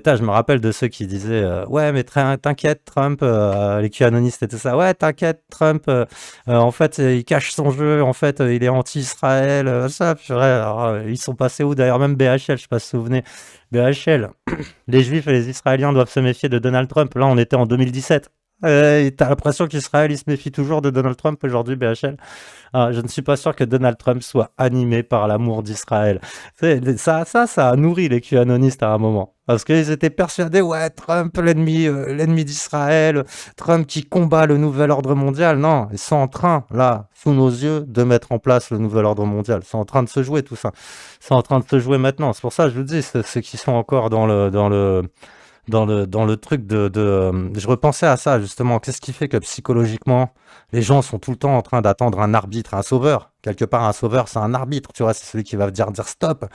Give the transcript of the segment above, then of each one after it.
Je me rappelle de ceux qui disaient ouais mais t'inquiète Trump, les QAnonistes et tout ça, ouais t'inquiète Trump, en fait il cache son jeu, en fait il est anti-Israël, ça purée, alors, ils sont passés où d'ailleurs, même BHL, je sais pas si vous vous souvenez, BHL, les Juifs et les Israéliens doivent se méfier de Donald Trump, là on était en 2017. Et t'as l'impression qu'Israël il se méfie toujours de Donald Trump aujourd'hui, BHL. Ah, je ne suis pas sûr que Donald Trump soit animé par l'amour d'Israël. Ça a nourri les QAnonistes à un moment. Parce qu'ils étaient persuadés, ouais, Trump, l'ennemi d'Israël, Trump qui combat le nouvel ordre mondial. Non, ils sont en train, là, sous nos yeux, de mettre en place le nouvel ordre mondial. C'est en train de se jouer tout ça. C'est en train de se jouer maintenant. C'est pour ça que je vous dis, ceux qui sont encore dans le truc je repensais à ça justement. Qu'est-ce qui fait que psychologiquement les gens sont tout le temps en train d'attendre un arbitre, un sauveur? Quelque part, un sauveur, c'est un arbitre, tu vois, c'est celui qui va dire stop.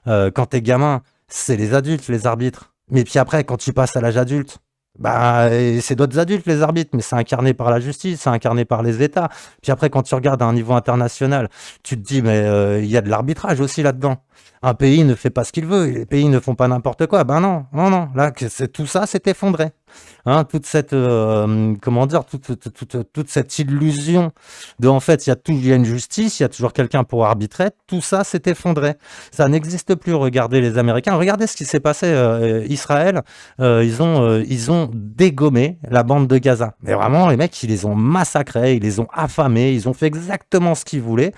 Quand t'es gamin, c'est les adultes, les arbitres. Mais puis après, quand tu passes à l'âge adulte, bah, c'est d'autres adultes, les arbitres, mais c'est incarné par la justice, c'est incarné par les États. Puis après, quand tu regardes à un niveau international, tu te dis, mais il y a de l'arbitrage aussi là-dedans. Un pays ne fait pas ce qu'il veut, les pays ne font pas n'importe quoi. Ben non, non, non, là, tout ça s'est effondré. Hein, toute cette, comment dire, toute cette illusion de, en fait, il y a une justice, il y a toujours quelqu'un pour arbitrer, tout ça s'est effondré. Ça n'existe plus. Regardez les Américains, regardez ce qui s'est passé, Israël, ils ont dégommé la bande de Gaza. Mais vraiment, les mecs, ils les ont massacrés, ils les ont affamés, ils ont fait exactement ce qu'ils voulaient.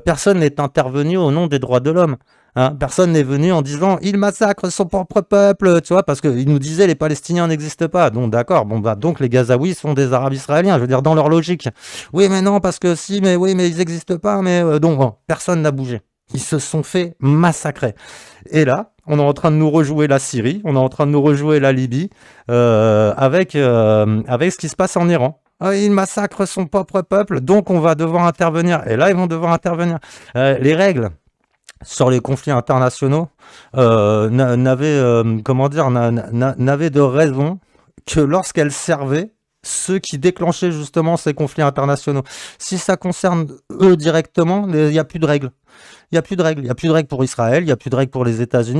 Personne n'est intervenu au nom des droits de l'homme. Hein, personne n'est venu en disant il massacre son propre peuple, tu vois, parce qu'il nous disait les Palestiniens n'existent pas. Donc d'accord, bon bah donc les Gazaouis sont des Arabes israéliens, je veux dire dans leur logique. Oui mais non parce que si, mais oui mais ils n'existent pas, mais donc bon, personne n'a bougé. Ils se sont fait massacrer. Et là, on est en train de nous rejouer la Syrie, on est en train de nous rejouer la Libye, avec ce qui se passe en Iran. Ah, il massacre son propre peuple, donc on va devoir intervenir. Et là, ils vont devoir intervenir. Les règles sur les conflits internationaux n'avaient de raison que lorsqu'elles servaient ceux qui déclenchaient justement ces conflits internationaux. Si ça concerne eux directement, il n'y a plus de règles. Il n'y a plus de règles. Il n'y a plus de règles pour Israël, il n'y a plus de règles pour les États-Unis.